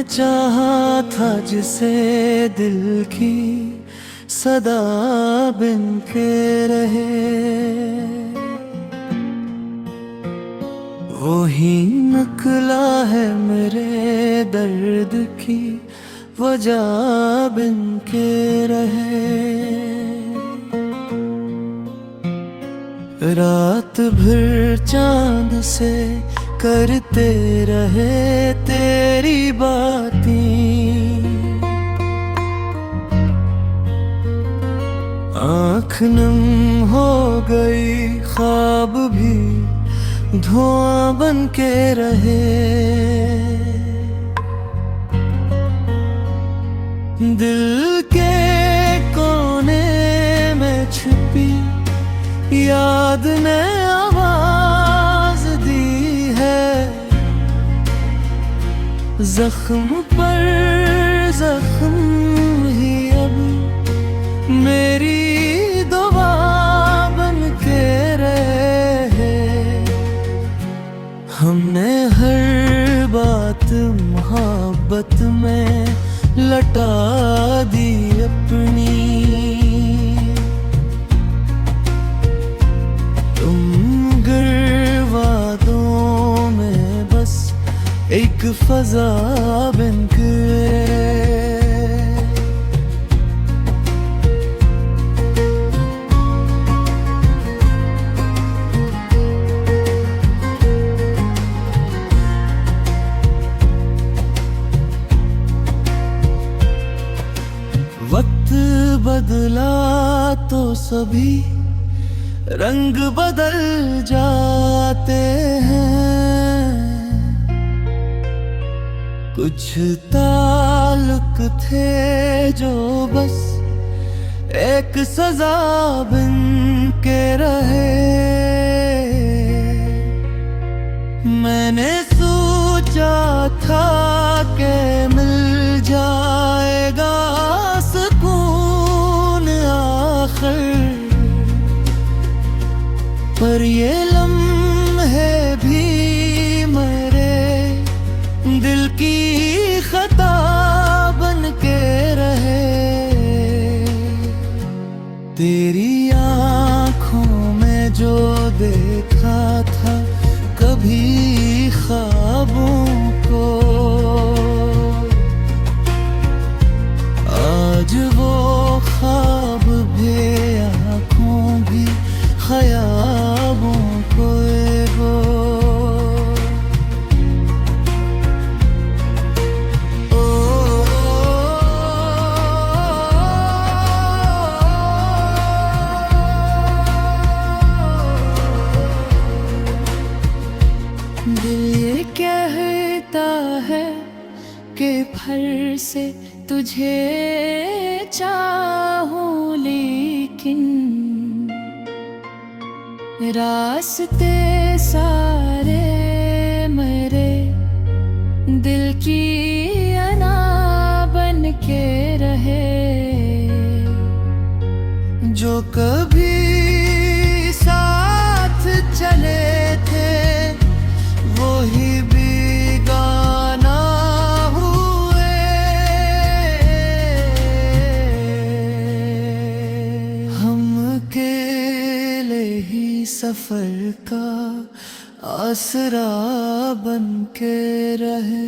चाहा था जिसे दिल की सदा बिन के रहे, वो ही निकला है मेरे दर्द की वजह बिन के रहे। रात भर चांद से करते रहे तेरी बातें, आँख नम हो गई ख्वाब भी धुआं बन के रहे। दिल के कोने में छुपी याद ने आवाज दी है, जख्म पर जख्म ही अब मेरी दुआ बन के रहे। हमने हर बात मोहब्बत में लटा दी अपनी, तुम गिरवादों में बस एक फजा बन के। वक्त बदला तो सभी रंग बदल जाते हैं, कुछ ताल्लुक थे जो बस एक सजा बन के रहे। मैंने सोचा था कि मिल जाएगा सुकून आखिर, पर ये लम्हे भी मेरे दिल की खता बन के रहे। तेरी आँखों में जो देखा था कभी ख्वाबों को, आज वो ख्वाब भी आँखों भी ख्याबों को एगो। दिल ये कहता है कि फिर से तुझे चाहूं, लेकिन रास्ते सारे मेरे दिल की अना बन के रहे। जो कभी साथ चले थे वो ही बेगाना हुए, हम अकेले ही सफर का आसरा बन के रहे।